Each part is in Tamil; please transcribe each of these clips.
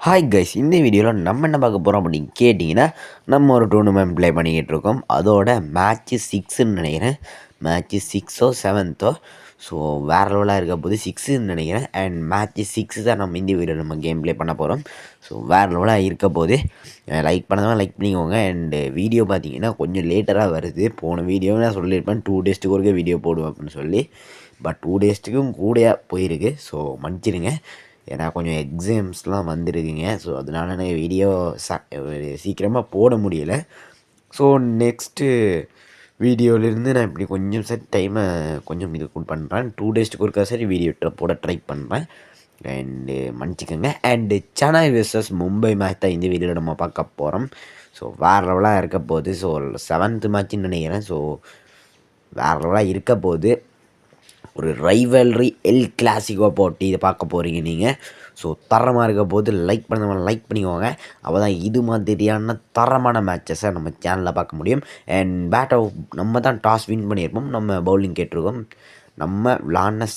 ஹாய் கைஸ், இந்த வீடியோவில் நம்ம என்ன பார்க்க போகிறோம் அப்படின்னு கேட்டிங்கன்னா, நம்ம ஒரு டூர்னமெண்ட் ப்ளே பண்ணிக்கிட்டு இருக்கோம். அதோட மேட்ச்சு 6ன்னு நினைக்கிறேன். மேட்ச்சு 6ஓ 7த்தோ. ஸோ வேறு லெவலாக இருக்க போது 6ன்னு நினைக்கிறேன். அண்ட் மேட்ச்சு 6 தான் நம்ம இந்த வீடியோ நம்ம கேம் ப்ளே பண்ண போகிறோம். ஸோ வேறு லெவலாக இருக்க போது லைக் பண்ணதான் லைக் பண்ணிக்கோங்க. அண்டு வீடியோ பார்த்தீங்கன்னா கொஞ்சம் லேட்டராக வருது. போன வீடியோவில் நான் சொல்லியிருப்பேன் 2 டேஸ்ட்டுக்கு ஒருக்க வீடியோ போடுவேன் அப்படின்னு சொல்லி. பட் 2 டேஸ்ட்டுக்கும் கூட போயிருக்கு. ஸோ மன்னிச்சிடுங்க. ஏன்னா கொஞ்சம் எக்ஸாம்ஸ்லாம் வந்துருக்குங்க. ஸோ அதனால எனக்கு வீடியோ சீக்கிரமாக போட முடியல. ஸோ நெக்ஸ்ட்டு வீடியோவிலேருந்து நான் இப்படி கொஞ்சம் சரி டைமை கொஞ்சம் இது பண்ணுறேன். 2 டேஸ்க்கு ஒருக்கா சரி வீடியோ போட ட்ரை பண்ணுறேன். அண்டு மன்னிச்சிக்கோங்க. And Chennai versus Mumbai match தான் இந்த வீடியோவில் நம்ம பார்க்க போகிறோம். ஸோ வேறு லெவலாக இருக்க போகுது. ஸோ 7th மேட்ச்னு நினைக்கிறேன். ஸோ வேறு லெவலாக இருக்க போகுது. ஒரு ரைவல்ரி எல் கிளாசிக்கோ போட்டு இதை பார்க்க போகிறீங்க நீங்கள். ஸோ தரமாக இருக்க போது லைக் பண்ணிக்கோங்க. அப்போ தான் இது மாதிரியான தரமான மேட்சஸை நம்ம சேனலில் பார்க்க முடியும். அண்ட் நம்ம தான் டாஸ் வின் பண்ணியிருப்போம். நம்ம பவுலிங் கேட்டிருக்கோம். நம்ம விளாட்ன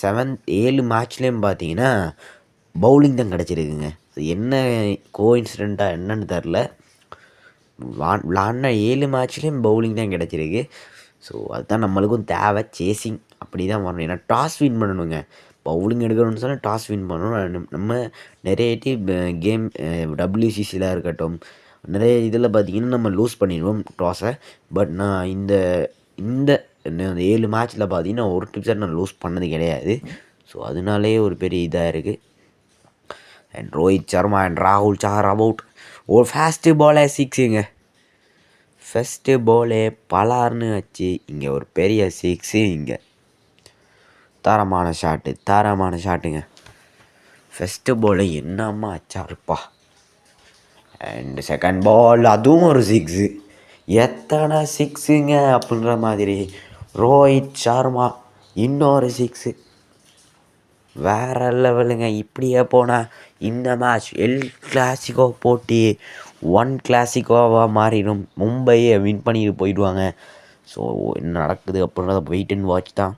7 மேட்ச்லேயும் பார்த்தீங்கன்னா பவுலிங் தான் கிடச்சிருக்குங்க. என்ன கோஇன்சிடெண்ட்டாக என்னன்னு தெரில. விளாட்ன 7 மேட்ச்லேயும் பவுலிங் தான் கிடச்சிருக்கு. ஸோ அதுதான் நம்மளுக்கும் தேவை. சேசிங் அப்படி தான் வரணும். ஏன்னா டாஸ் வின் பண்ணணுங்க. பவுலிங் எடுக்கணும்னு சொன்னால் டாஸ் வின் பண்ணணும். நம்ம நிறைய கேம் WCCயில் இருக்கட்டும், நிறைய இதில் பார்த்திங்கன்னா நம்ம லூஸ் பண்ணிடுவோம் டாஸை. பட் நான் இந்த 7 மேட்ச்சில் பார்த்திங்கன்னா ஒரு டிப்ஸை நான் லூஸ் பண்ணது கிடையாது. ஸோ அதனாலே ஒரு பெரிய இதாக இருக்குது. அண்ட் ரோஹித் சர்மா அண்ட் ராகுல் சார் அபவுட் ஒரு ஃபேஸ்ட்டு பாலே 6ங்க. ஃபஸ்ட்டு பாலே பலார்னு வச்சு இங்கே ஒரு பெரிய 6 இங்கே. தரமான ஷாட்டுங்க. ஃபஸ்ட்டு பால் என்னம்மா அச்சாருப்பா. அண்டு செகண்ட் பால் அதுவும் ஒரு 6. எத்தனை 6ங்க அப்படின்ற மாதிரி. ரோஹித் சர்மா இன்னொரு 6. வேறு லெவலுங்க. இப்படியே போனால் இந்த மேட்ச் எல் கிளாசிக்கோ போட்டி 1 கிளாசிக்கோவாக மாறிடும். மும்பையை வின் பண்ணிட்டு போயிடுவாங்க. ஸோ என்ன நடக்குது அப்படின்றத வெயிட் அண்ட் வாட்ச் தான்.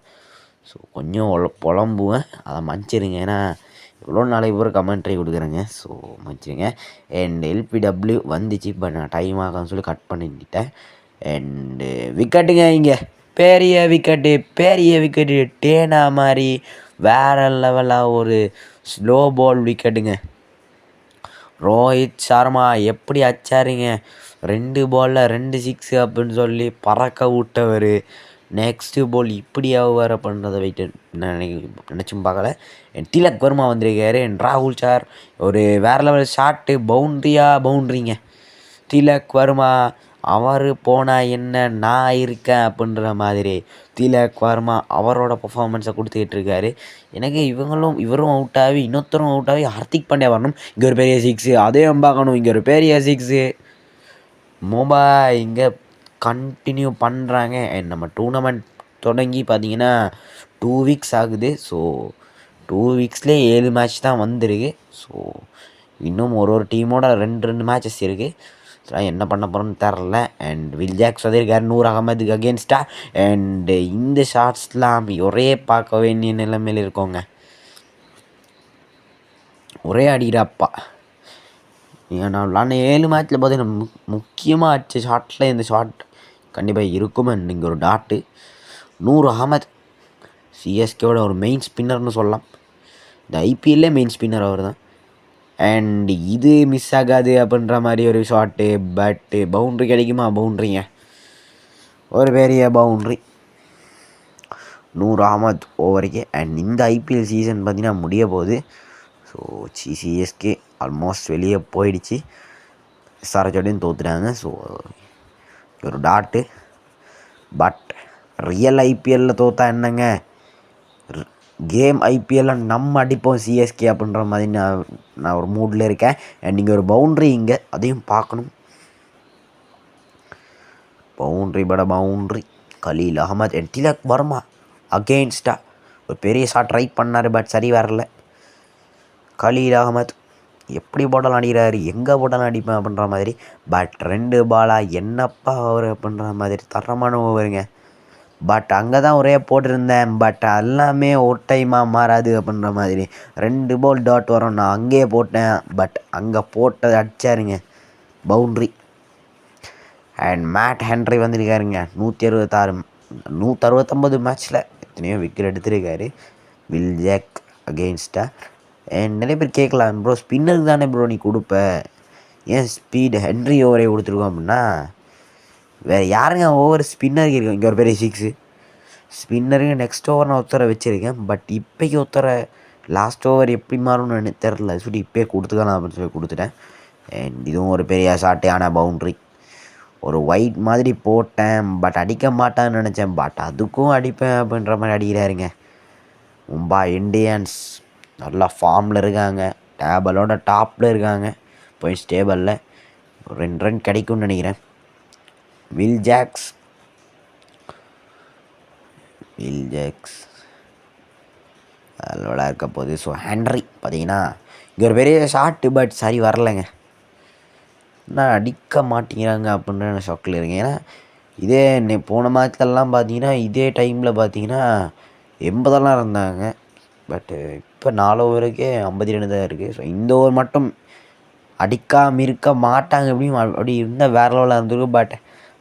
ஸோ கொஞ்சம் புலம்புவேன், அதை மன்னிச்சிருங்க. ஏன்னா இவ்வளோ நாளைக்கு ஒரு கமெண்ட்ரி கொடுக்குறேங்க. ஸோ மன்னிச்சிருங்க. அண்ட் LPW வந்துச்சு. பட் நான் டைம் ஆகான்னு சொல்லி கட் பண்ணிட்டேன். அண்டு விக்கெட்டுங்க. இங்கே பெரிய விக்கெட்டு டேனா மாதிரி வேறு லெவலாக ஒரு ஸ்லோ பால் விக்கெட்டுங்க. ரோஹித் சர்மா எப்படி அச்சாருங்க. 2 பாலில் 2 6 அப்படின்னு சொல்லி பறக்க விட்டவர். நெக்ஸ்ட்டு பால் இப்படி ஆகுவார் அப்படின்றத வெயிட்டு நினச்சும் பார்க்கல. திலக் வர்மா வந்திருக்காரு. ராகுல் சார் ஒரு வேறு லெவல் ஷாட்டு. பவுண்ட்ரிங்க. திலக் வர்மா அவர் போனால் என்ன நான் இருக்கேன் அப்படின்ற மாதிரி திலக் வர்மா அவரோட பர்ஃபார்மன்ஸை கொடுத்துக்கிட்டு இருக்காரு. எனக்கு இவரும் அவுட் ஆகி இன்னொருத்தரும் அவுட் ஆகி ஹார்திக் பாண்டியா வரணும். இங்கே ஒரு பெரிய 6 அதையும் பார்க்கணும். இங்கே ஒரு பெரிய 6 மும்பை இங்கே கண்டினியூ பண்ணுறாங்க. அண்ட் நம்ம டூர்னமெண்ட் தொடங்கி பார்த்தீங்கன்னா 2 வீக்ஸ் ஆகுது. ஸோ 2 வீக்ஸ்லேயே 7 மேட்ச் தான் வந்திருக்கு. ஸோ இன்னும் ஒரு டீமோட 2 மேட்சஸ் இருக்குது. என்ன பண்ண போகிறோன்னு தெரில. அண்ட் வில் ஜாக்ஸ் வந்திருக்காரு நூர் அகமதுக்கு அகேன்ஸ்டாக. அண்டு இந்த ஷாட்ஸ்லாம் ஒரே பார்க்க வேண்டிய நிலைமையில் இருக்கோங்க. ஒரே அடிக்கிறாப்பா. நான் விளாண்ட 7 மேட்ச்சில் பார்த்தீங்கன்னா முக்கியமாக அடித்த ஷாட்டில் இந்த ஷாட் கண்டிப்பாக இருக்கும். அண்ட் இங்கே ஒரு டாட்டு. நூர் அகமது சிஎஸ்கேவோட ஒரு மெயின் ஸ்பின்னர்னு சொல்லலாம். இந்த IPL மெயின் ஸ்பின்னர் அவர் தான். அண்ட் இது மிஸ் ஆகாது அப்படின்ற மாதிரி ஒரு ஷாட்டு. பட்டு பவுண்ட்ரி கிடைக்குமா? பவுண்ட்ரிங்க. ஒரு பெரிய பவுண்ட்ரி. நூர் அகமது ஓவருக்கு. அண்ட் இந்த IPL சீசன் பார்த்திங்கன்னா முடிய போகுது. ஸோ CSK ஆல்மோஸ்ட் வெளியே போயிடுச்சு. SRHோடையும் தோற்றுட்டாங்க. ஸோ ஒரு டாட்டு. பட் ரியல் IPLல தோற்றா என்னங்க, கேம் IPLல நம்ம அடிப்போம் CSK அப்படின்ற மாதிரி நான் ஒரு மூடில் இருக்கேன். அண்ட் இங்கே ஒரு பவுண்ட்ரி இங்கே அதையும் பார்க்கணும். பவுண்ட்ரி கலீல் அகமது அண்ட் திலக் வர்மா அகெயின்ஸ்டாக ஒரு பெரிய ஷாட் ரைட் பண்ணார். பட் சரி வரல. கலீல் அகமது எப்படி போட்டாலும் அடிக்கிறாரு, எங்கே போட்டாலும் அடிப்பேன் அப்படின்ற மாதிரி. பட் 2 பாலாக என்னப்பா அவர் அப்படின்ற மாதிரி தரமான ஓவருங்க. பட் அங்கே தான் ஒரே போட்டிருந்தேன். பட் எல்லாமே ஒரு டைமாக மாறாது அப்படின்ற மாதிரி 2 பால் டாட் வரும். நான் அங்கேயே போட்டேன். பட் அங்கே போட்டது அடிச்சாருங்க, பவுண்ட்ரி. அண்ட் மேட் ஹென்ரி வந்திருக்காருங்க 166 169 மேட்ச்சில் எத்தனையோ விக்கெட் எடுத்திருக்காரு. Will jack அகெயின்ஸ்டாக. அண்ட் நிறைய பேர் கேட்கலாம், ப்ரோ ஸ்பின்னருக்கு தானே ப்ரோ நீ கொடுப்ப, ஏன் ஸ்பீடு ஹென்ரி ஓவரே கொடுத்துருக்கோம் அப்படின்னா, வேறு யாருங்க ஓவர் ஸ்பின்னருக்கு இருக்கும். இங்கே ஒரு பெரிய 6 ஸ்பின்னருக்கு நெக்ஸ்ட் ஓவர் நான் ஒருத்தரை வச்சுருக்கேன். பட் இப்போக்கி ஒருத்தரை லாஸ்ட் ஓவர் எப்படி மாறும்னு எனக்கு தெரில, சொல்லி இப்போயே கொடுத்துக்கலாம் அப்படின்னு சொல்லி கொடுத்துட்டேன். அண்ட் இதுவும் ஒரு பெரிய ஷாட்டான பவுண்ட்ரி. ஒரு ஒயிட் மாதிரி போட்டேன். பட் அடிக்க மாட்டான்னு நினச்சேன். பட் அதுக்கும் அடிப்பேன் அப்படின்ற மாதிரி அடிக்கிறாருங்க. மும்பை இண்டியன்ஸ் நல்லா ஃபார்மில் இருக்காங்க, டேபிளோட டாப்பில் இருக்காங்க. பாயிண்ட்ஸ் டேபிளில் 2 ரன் கிடைக்கும்னு நினைக்கிறேன். வில் ஜாக்ஸ் அதோட இருக்க போகுது. ஸோ ஹென்ரி பார்த்தீங்கன்னா இங்கே ஒரு பெரிய ஷாட்டு, பட் சரி வரலைங்க. நான் அடிக்க மாட்டேங்கிறாங்க அப்படின்னு நான் ஷாக்கில் இருக்கேன். ஏன்னா இதே போன மேட்ச்லலாம் பார்த்தீங்கன்னா இதே டைமில் பார்த்தீங்கன்னா 80 இருந்தாங்க. பட்டு இப்போ 4 ஓவருக்கே 52 தான் இருக்குது. ஸோ இந்த ஓவர் மட்டும் அடிக்காமல் இருக்க மாட்டாங்க, அப்படி இருந்தால் வேறு லெவலில் இருந்திருக்கும். பட்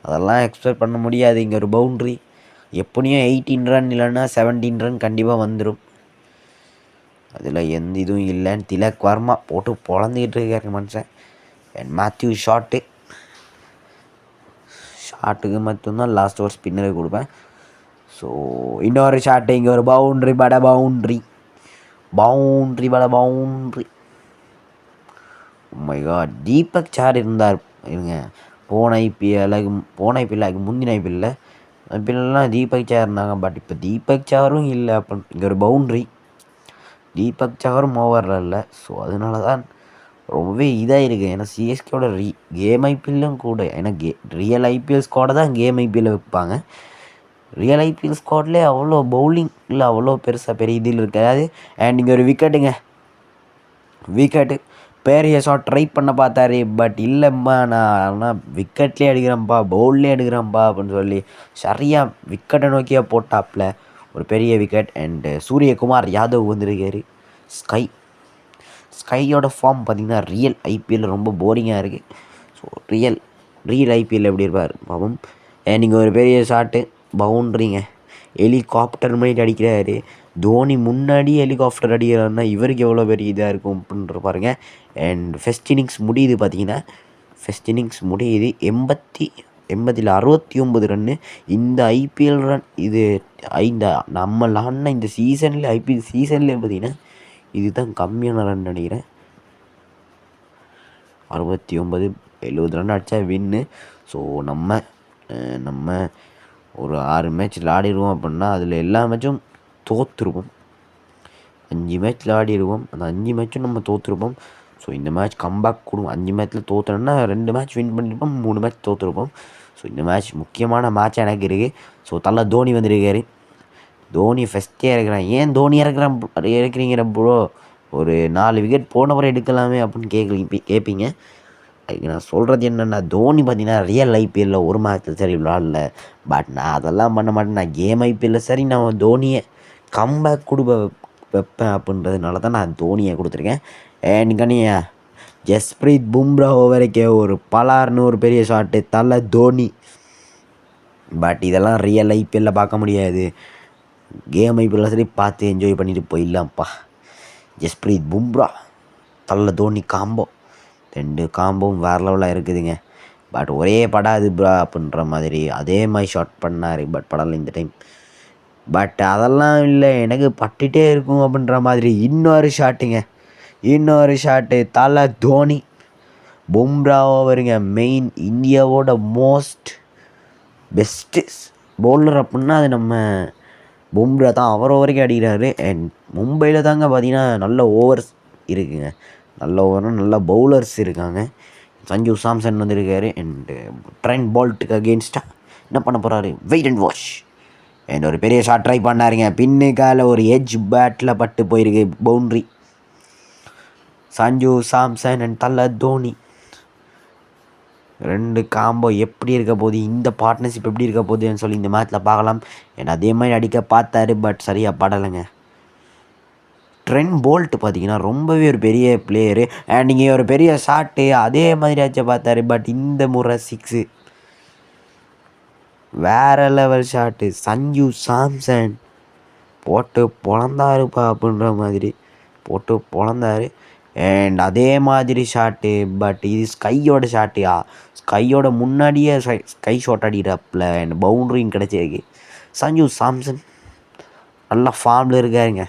அதெல்லாம் எக்ஸ்பெக்ட் பண்ண முடியாது. இங்கே ஒரு பவுண்ட்ரி எப்படியும் 18 ரன் இல்லைன்னா 17 ரன் கண்டிப்பாக வந்துடும். அதில் எந்த இதுவும் இல்லைன்னு திலக் வர்மா போட்டு பொழந்துக்கிட்டு இருக்காரு மனுஷன். அண்ட் மேத்யூ ஷாட்டுக்கு மட்டும்தான் லாஸ்ட் ஓவர் ஸ்பின்னருக்கு கொடுப்பேன். ஸோ இன்னொரு ஷாட்டு, இங்கே ஒரு boundary boundary. My god, Deepak sir இருந்தார் இருங்க. போன ஐபிஎல்லுக்கு முந்தின ஐபிஎல்லாம் தீபக் சார் இருந்தாங்க. பட் இப்போ தீபக் சாரும் இல்லை. அப்போ இங்கே ஒரு பவுண்ட்ரி, தீபக் சாரும் ஓவரில் இல்லை. ஸோ அதனால தான் ரொம்பவே இதாக இருக்குது. ஏன்னா சிஎஸ்கேவோட கேம் ஐபிஎல்லும் கூட, ஏன்னா ரியல் ஐபிஎல் ஸ்குவாடை தான் கேம் ஐபிஎல்ல வைப்பாங்க. ரியல் ஐபிஎல் ஸ்குவாட்லேயே அவ்வளோ பவுலிங் இல்லை, அவ்வளோ பெரிய இதில் இருக்காது. அண்ட் இங்கே ஒரு விக்கெட்டு பெரிய ஷாட் ட்ரை பண்ண பார்த்தாரு. பட் இல்லைம்மா, நான் விக்கெட்லேயே எடுக்கிறேன்ப்பா, பவுல்லே எடுக்கிறேன்ப்பா அப்படின்னு சொல்லி சரியாக விக்கெட்டை நோக்கியாக போட்டாப்பில் ஒரு பெரிய விக்கெட். அண்டு சூரியகுமார் யாதவ் வந்திருக்காரு. ஸ்கையோட ஃபார்ம் பார்த்திங்கன்னா ரியல் ஐபிஎல் ரொம்ப போரிங்காக இருக்குது. ஸோ ரியல் ஐபிஎல் எப்படி இருப்பார் பாவம். நீங்கள் ஒரு பெரிய ஷாட்டு பவுண்ட்ரிங்க, ஹெலிகாப்டர் மாதிரி அடிக்கிறாரு. தோனி முன்னாடி ஹெலிகாப்டர் அடிக்கிறாருன்னா இவருக்கு எவ்வளோ பெரிய இதாக இருக்கும் அப்படின்ற பாருங்க. அண்ட் ஃபஸ்ட் இன்னிங்ஸ் முடியுது பார்த்தீங்கன்னா, 69 ரன்னு. இந்த ஐபிஎல் ரன் இது இந்த நம்ம விளாட்ன இந்த சீசனில் ஐபிஎல் சீசன்லேயே பார்த்தீங்கன்னா இதுதான் கம்மியான ரன் நினைக்கிறேன். 69 ரன் அடித்தா வின்னு. ஸோ நம்ம ஒரு 6 மேட்ச் விளாடிடுவோம் அப்படின்னா அதில் எல்லா மேட்சும் தோற்றுருவோம். 5 மேட்ச் விளாடிடுவோம், அந்த 5 மேட்சும் நம்ம தோற்றுருப்போம். ஸோ இந்த மேட்ச் கம்பேக் கொடுக்கும். 5 மேட்ச்சில் தோற்றுனா 2 மேட்ச் வின் பண்ணியிருப்போம், 3 மேட்ச் தோற்றுருப்போம். ஸோ இந்த மேட்ச் முக்கியமான மேட்ச் எனக்கு இருக்குது. ஸோ தலை தோனி வந்திருக்காரு. தோனி ஃபஸ்ட்டே இறக்குறான். ஏன் தோனி இறக்குறீங்கிற ப்ரோ, ஒரு 4 விக்கெட் போனவரை எடுக்கலாமே அப்படின்னு கேட்பீங்க. அதுக்கு நான் சொல்கிறது என்னென்னா, தோனி பார்த்தீங்கன்னா ரியல் ஐபிஎல்லில் ஒரு மேட்ச்சில் சரி விளாடல. பட் நான் அதெல்லாம் பண்ண மாட்டேன். நான் கேம் ஐபிஎல்லில் சரி நான் தோனியை கம்பேக் வைப்பேன் அப்படின்றதுனால தான் நான் தோனியை கொடுத்துருக்கேன். கண்ணியா ஜஸ்பிரீத் பும்ரா ஓவருக்கே ஒரு பலார்னு ஒரு பெரிய ஷாட்டு தலை தோனி. பட் இதெல்லாம் ரியல் ஐபிஎல்லில் பார்க்க முடியாது. கேம் ஐபிஎல்லில் சரி பார்த்து என்ஜாய் பண்ணிட்டு போயிடலாம்ப்பா. ஜஸ்பிரீத் பும்ரா தலை தோனி காம்போ, 2 காம்போவும் வேறு லெவலாக இருக்குதுங்க. பட் ஒரே படாது ப்ரா அப்படின்ற மாதிரி அதே மாதிரி ஷாட் பண்ணார். பட் படலை இந்த டைம். பட் அதெல்லாம் இல்லை, எனக்கு பட்டுகிட்டே இருக்கும் அப்படின்ற மாதிரி இன்னொரு ஷாட்டு தலை தோனி. பும்ரா ஓவருங்க, மெயின் இந்தியாவோட மோஸ்ட் பெஸ்ட்டு பவுலர் அப்படின்னா அது நம்ம பும்ரா தான். அவர் ஓவருக்கே அடிக்கிறாரு. அண்ட் மும்பையில் தாங்க பார்த்தீங்கன்னா நல்ல ஓவர்ஸ் இருக்குங்க, நல்ல ஓவர்னால் நல்ல பவுலர்ஸ் இருக்காங்க. சஞ்சு சாம்சன் வந்திருக்காரு. அண்டு ட்ரெண்ட் போல்ட்டுக்கு அகெயின்ஸ்டாக என்ன பண்ண போகிறாரு, வெயிட் அண்ட் வாட்ச். அண்ட் ஒரு பெரிய ஷாட் ட்ரை பண்ணாருங்க, பின்னுக்கால ஒரு எட்ஜ் பேட்டில் பட்டு போயிருக்கு, பவுண்ட்ரி. சஞ்சு சாம்சன் அண்ட் தலை தோனி 2 காம்போ எப்படி இருக்க போகுது, இந்த பார்ட்னர்ஷிப் எப்படி இருக்க போகுதுன்னு சொல்லி இந்த மேட்ச்சில் பார்க்கலாம். ஏன்னா அதே மாதிரி அடிக்க பார்த்தாரு, பட் சரியாக படலைங்க. ட்ரெண்ட் போல்ட் பார்த்தீங்கன்னா ரொம்பவே ஒரு பெரிய பிளேயரு. அண்ட் நீங்கள் ஒரு பெரிய ஷாட்டு அதே மாதிரி ஆச்சு பார்த்தாரு, பட் இந்த முறை 6 வேறு லெவல் ஷாட்டு. சஞ்சு சாம்சன் போட்டு பொழந்தாருப்பா அப்படின்ற மாதிரி போட்டு பொழந்தாரு. அண்ட் அதே மாதிரி ஷாட்டு, பட் இது ஸ்கையோட ஷாட்டுயா. ஸ்கையோட முன்னாடியே ஸ்கை ஷாட் அடிக்கிறப்பல அண்ட் பவுண்ட்ரியும் கிடச்சிருக்கு. சஞ்சு சாம்சன் நல்ல ஃபார்மில் இருக்காருங்க,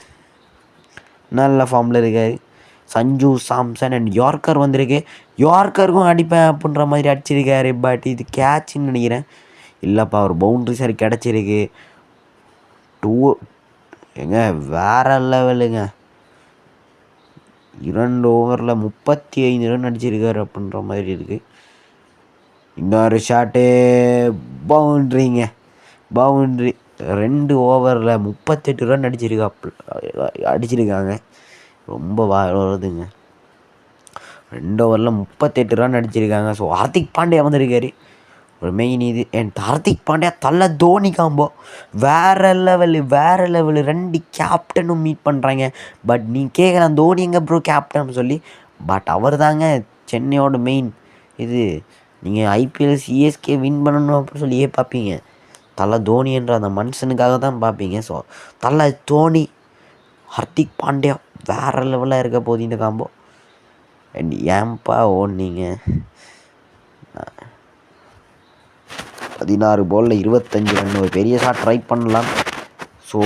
நல்ல ஃபார்மில் இருக்கார் சஞ்சு சாம்சன். அண்ட் யார்க்கர் வந்திருக்கு, யார்க்கருக்கும் அடிப்பேன் அப்படின்ற மாதிரி அடிச்சிருக்காரு. பட் இது கேட்சுன்னு நினைக்கிறேன். இல்லைப்பா ஒரு பவுண்ட்ரி சரி கிடச்சிருக்கு. 2 ஏங்க வேறு லெவலுங்க. 2 ஓவரில் 35 ரன் அடிச்சிருக்காரு அப்படின்ற மாதிரி இருக்குது. இன்னொரு ஷாட்டு பவுண்ட்ரிங்க, பவுண்ட்ரி. 2 ஓவரில் 38 ரன் அடிச்சிருக்காங்க. ரொம்ப வருதுங்க. 2 ஓவரில் 38 ரன் அடிச்சிருக்காங்க. ஸோ ஹார்திக் பாண்டியா வந்திருக்காரு ஒரு மெயின் இது. அண்ட் ஹார்திக் பாண்டியா தலை தோனி காம்போ வேறு லெவலு, வேறு லெவலு. 2 கேப்டனும் மீட் பண்ணுறாங்க. பட் நீ கேட்கலாம் தோனி எங்கே ப்ரோ கேப்டன் சொல்லி, பட் அவர் தாங்க சென்னையோட மெயின் இது. நீங்கள் ஐபிஎல் சிஎஸ்கே வின் பண்ணணும் அப்படின்னு சொல்லியே பார்ப்பீங்க, தலை தோனி என்ற அந்த மனுஷனுக்காக தான் பார்ப்பீங்க. ஸோ தலை தோனி ஹார்திக் பாண்டியா வேறு லெவலாக இருக்க போகுது இந்த காம்போ. அண்ட் ஏன்பா ஓடுனீங்க? 16 பாலில் 25 ரன், ஒரு பெரிய ஷாட் ட்ரை பண்ணலாம். ஸோ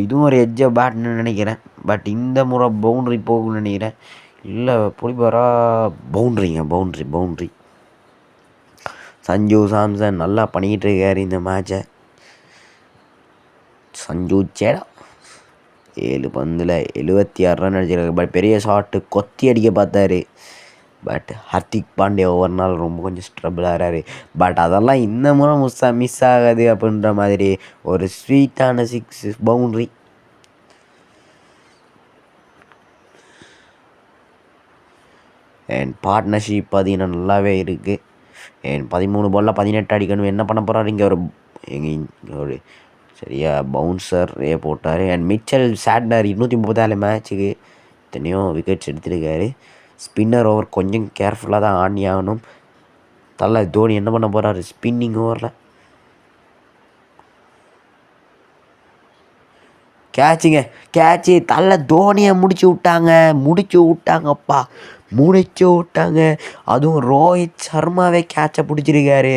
இதுவும் ஒரு எட்ஜை பேட்னு நினைக்கிறேன். பட் இந்த முறை பவுண்ட்ரி போகும்னு நினைக்கிறேன். இல்லை புலிபாரா பவுண்ட்ரிங்க, பவுண்ட்ரி. சஞ்சு சாம்சன் நல்லா பண்ணிக்கிட்டு இருக்காரு இந்த மேட்சை. சஞ்சு சேடா 7 பந்தில் 76 ரன் அடிச்சிருக்காரு. பட் பெரிய ஷாட்டு கொத்தி அடிக்க பார்த்தாரு. பட் ஹார்திக் பாண்டியா ஒவ்வொரு நாள் ரொம்ப கொஞ்சம் ஸ்ட்ரபிள் ஆகிறாரு. பட் அதெல்லாம் இந்த முறை மிஸ் ஆகாது அப்படின்ற மாதிரி ஒரு ஸ்வீட்டான 6 பவுண்ட்ரி. அண்ட் பார்ட்னர்ஷிப் பார்த்தீங்கன்னா நல்லாவே இருக்குது. அண்ட் 13 பாலில் 18 அடிக்கணும். என்ன பண்ண போகிறாரு இங்கே ஒரு சரியா பவுன்சரே போட்டார். அண்ட் மிச்சல் சாட்னர் 234 மேட்ச்சுக்கு எத்தனையோ விக்கெட்ஸ் எடுத்துருக்காரு. ஸ்பின்னர் ஓவர் கொஞ்சம் கேர்ஃபுல்லாக தான் ஆடி ஆகணும். தலை தோனி என்ன பண்ண போகிறாரு ஸ்பின்னிங் ஓவரில்? கேட்சு தலை தோனியை முடிச்சு விட்டாங்கப்பா, முடிச்சு விட்டாங்க. அதுவும் ரோஹித் சர்மாவே கேட்சை பிடிச்சிருக்காரு.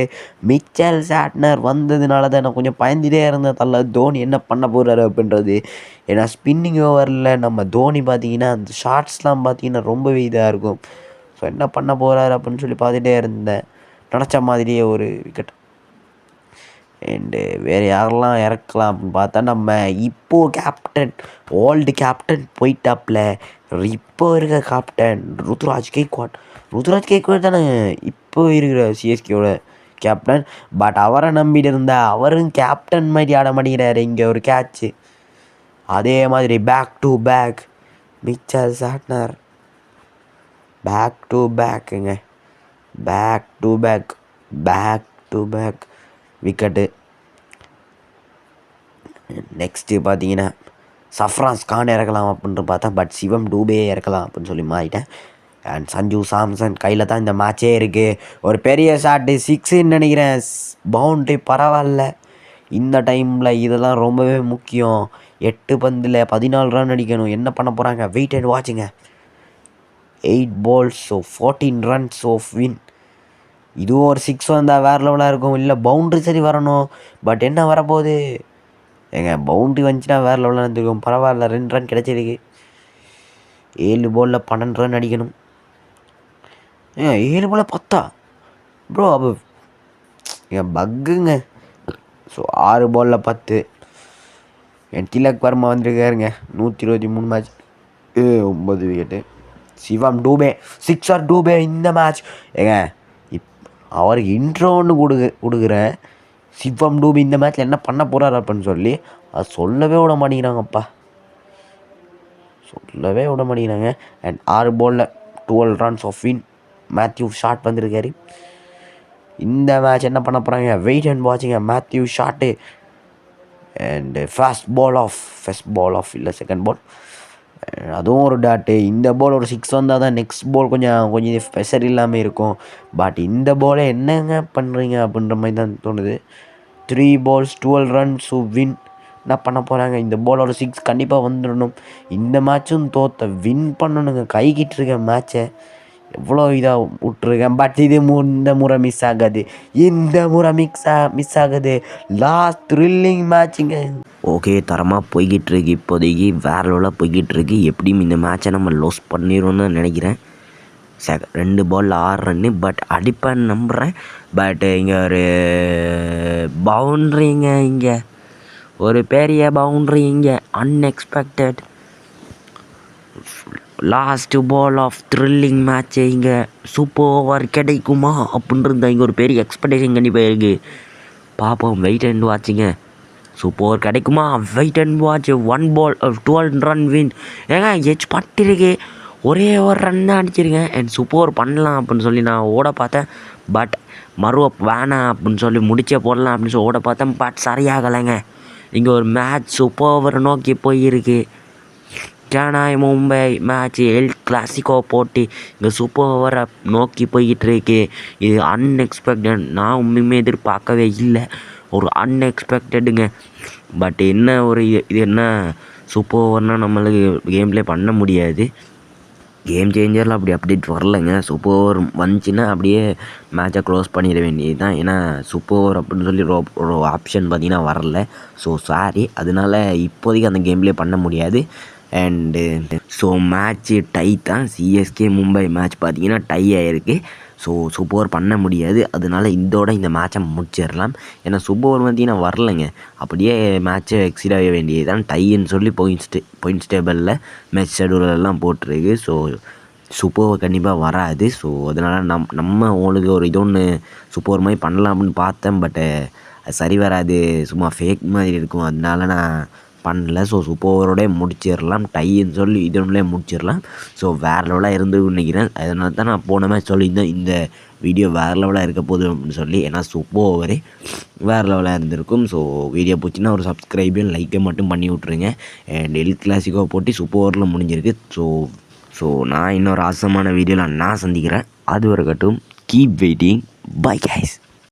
மிச்சல் சாட்னர் வந்ததுனால தான் நான் கொஞ்சம் பயந்துகிட்டே இருந்தேன், தலை தோனி என்ன பண்ண போகிறாரு அப்படின்றது. ஏன்னா ஸ்பின்னிங் ஓவரில் நம்ம தோனி பார்த்தீங்கன்னா அந்த ஷார்ட்ஸ்லாம் பார்த்தீங்கன்னா ரொம்பவே இதாக இருக்கும். ஸோ என்ன பண்ண போகிறாரு அப்படின்னு சொல்லி பார்த்துட்டே இருந்தேன். நினச்ச மாதிரியே ஒரு விக்கெட். அண்டு வேறு யாரெல்லாம் இறக்கலாம் அப்படின்னு பார்த்தா நம்ம இப்போது கேப்டன் ஓல்டு கேப்டன் போயிட்டாப்ல. இப்போ இருக்கிற கேப்டன் ருத்ராஜ் கெய்க்வாட் தானே இப்போ இருக்கிற சிஎஸ்கேவோட கேப்டன். பட் அவரை நம்பிட்டு இருந்தா அவரும் கேப்டன் மாதிரி ஆட மாட்டேங்கிறாரு. இங்கே ஒரு கேட்சு அதே மாதிரி back to back Mitchell Santner back to back wicket. Next பார்த்தீங்கன்னா சஃப்ரான்ஸ் கான் இறக்கலாம் அப்படின்ட்டு பார்த்தா, பட் சிவம் டூபே இறக்கலாம் அப்படின்னு சொல்லி மாறிட்டேன். அண்ட் சஞ்சு சாம்சன் கையில் தான் இந்த மேட்சே இருக்குது. ஒரு பெரிய ஷாட்டு 6ன்னு நினைக்கிறேன். பவுண்ட்ரி பரவாயில்ல. இந்த டைமில் இதெல்லாம் ரொம்பவே முக்கியம். 8 பந்தில் 14 ரன் அடிக்கணும். என்ன பண்ண போகிறாங்க? வெயிட் அண்ட் வாட்சுங்க. 8 balls so 14 runs off win. இதுவும் ஒரு 6 வந்தால் வேறு லெவலாக இருக்கும். இல்லை பவுண்ட்ரி சரி வரணும். பட் என்ன வரப்போகுது ஏங்க, பவுண்ட்ரி வந்துச்சுன்னா வேறு லெவலில் இருந்துருக்கும். பரவாயில்ல, 2 ரன் கிடச்சிருக்கு. 7 பாலில் 12 ரன் அடிக்கணும். 7 பாலில் 10 ப்ரோ, அப்போ பக்குங்க. ஸோ 6 பாலில் 10. என் திலக் வர்மா வந்துருக்காருங்க. 123 மேட்ச் 9 விக்கெட்டு. சிவம் டூபே 6 டூபே இந்த மேட்ச். ஏங்க அவருக்கு இன்ட்ரோ ஒன்று கொடுக்குறேன். சிவம் டூபே இந்த மேட்ச்சில் என்ன பண்ண போகிறார் அப்படின்னு சொல்லி அது சொல்லவே விட மாட்டேங்கிறாங்கப்பா, சொல்லவே விட மாட்டேங்கிறாங்க. அண்ட் 6 பாலில் 12 runs off win. Matthew Short வந்திருக்காரு. இந்த மேட்ச் என்ன பண்ண போகிறாங்க, wait and watching. Matthew Short and first ball off இல்லை செகண்ட் பால், அதுவும் ஒரு டாட்டு. இந்த பால் ஒரு 6 வந்தால் தான் நெக்ஸ்ட் பால் கொஞ்சம் ஸ்பெஷல் இல்லாமல் இருக்கும். பட் இந்த பாலை என்னங்க பண்ணுறீங்க அப்படின்ற மாதிரி தான் தோணுது. 3 balls 12 runs வின். என்ன பண்ண போகிறாங்க, இந்த பால் ஒரு 6 கண்டிப்பாக வந்துடணும். இந்த மேட்சும் வின் பண்ணணுங்க. கைக்கிட்டு இருக்க மேட்சை எவ்வளோ இதாக விட்ருக்கேன். பட் இந்த முறை மிஸ் ஆகாது. மிஸ் ஆகுது. Last thrilling மேட்சுங்க. ஓகே, தரமாக போய்கிட்டு இருக்கு. இப்போதைக்கு வேறு லெவலாக போய்கிட்டு இருக்கு. எப்படியும் இந்த மேட்சை நம்ம லாஸ் பண்ணிடுவோம்னு நினைக்கிறேன். 2 பால் 6 ரன்னு. பட் அடிப்பேன்னு நம்புகிறேன். பட் இங்கே ஒரு பவுண்ட்ரிங்க, இங்கே ஒரு பெரிய பவுண்ட்ரி, இங்கே unexpected last ball of thrilling match. இங்கே சூப்பர் ஓவர் கிடைக்குமா அப்படின்றது இங்கே ஒரு பெரிய எக்ஸ்பெக்டேஷன் கண்டிப்பாக இருக்குது. பார்ப்போம், வெயிட் அண்ட் வாட்சிங்க. சூப்பர் ஓவர் கிடைக்குமா, wait and watch. 1 ball 12 run win. ஏங்க எச் பட்டிருக்கு, ஒரே ஒரு ரன் தான் அடிச்சிருக்கேன். அண்ட் சூப்பர் ஓவர் பண்ணலாம் அப்படின்னு சொல்லி நான் ஓட பார்த்தேன். பட் வேணாம் அப்படின்னு சொல்லி முடிச்சே போடலாம் அப்படின்னு சொல்லி ஓட பார்த்தேன். பட் சரியாகலைங்க. இங்கே ஒரு மேட்ச் சூப்பர் ஓவர் நோக்கி போயிருக்கு. Chennai Mumbai match L Clasico போட்டி இங்கே சூப்பர் ஓவரை நோக்கி போய்கிட்டு இருக்கு. இது அன்எக்ஸ்பெக்டட். நான் உண்மையுமே எதிர்பார்க்கவே இல்லை. ஒரு அன்எக்ஸ்பெக்டடுங்க. பட் என்ன ஒரு இது என்ன சூப்பர் ஓவர்னால் நம்மளுக்கு கேம் ப்ளே பண்ண முடியாது. கேம் சேஞ்சரில் அப்படி அப்டேட் வரலைங்க. சூப்பர் ஓவர் வந்துச்சுன்னா அப்படியே மேட்சை க்ளோஸ் பண்ணிட வேண்டியது தான். ஏன்னா சூப்பர் ஓவர் அப்படின்னு சொல்லி ஒரு ஆப்ஷன் பார்த்திங்கன்னா வரல. ஸோ சாரி, அதனால இப்போதைக்கு அந்த கேம் ப்ளே பண்ண முடியாது. அண்டு ஸோ மேட்ச்சு டை தான். சிஎஸ்கே மும்பை மேட்ச் பார்த்திங்கன்னா டை ஆகிருக்கு. ஸோ சூப்பர் ஓவர் பண்ண முடியாது. அதனால இந்த மேட்சை முடிச்சிடலாம். ஏன்னா சூப்பர் ஓவர் பார்த்திங்கன்னா வரலைங்க. அப்படியே மேட்ச்சை எக்ஸிட் ஆக வேண்டியது தான். டைன்னு சொல்லி பாயிண்ட்ஸ் டேபிளில் மேட்ச் ஷெடியூலெல்லாம் போட்டிருக்கு. ஸோ சூப்பர் ஓவர் கண்டிப்பாக வராது. ஸோ அதனால் நம்ம உங்களுக்கு ஒரு ஒன்று சூப்பர் ஓவர் மாதிரி பண்ணலாம் அப்படின்னு பார்த்தேன். பட்டு அது சரி வராது, சும்மா ஃபேக் மாதிரி இருக்கும். அதனால நான் பண்ணல. ஸோ சூப்பர் ஓவரோடய முடிச்சிடலாம். டைன்னு சொல்லி இதொன்னுலேயே முடிச்சிடலாம். ஸோ வேறு லெவலாக இருந்து நினைக்கிறேன். அதனால தான் நான் போன மேட்ச் சொல்லியிருந்தேன் இந்த வீடியோ வேறு லெவலாக இருக்க போகுது அப்படின்னு சொல்லி. ஏன்னா சூப்பர் ஓவரே வேறு லெவலாக இருந்திருக்கும். ஸோ வீடியோ போச்சுன்னா ஒரு சப்ஸ்கிரைபையும் லைக்கை மட்டும் பண்ணி விட்ருங்க. அண்ட் எல் கிளாசிக்கோ போட்டி சூப்பர் ஓவரில் முடிஞ்சிருக்கு. ஸோ நான் இன்னொரு ஆசமான வீடியோவில் நான் சந்திக்கிறேன். அது வரைக்கட்டும், கீப் வெயிட்டிங். Bye guys.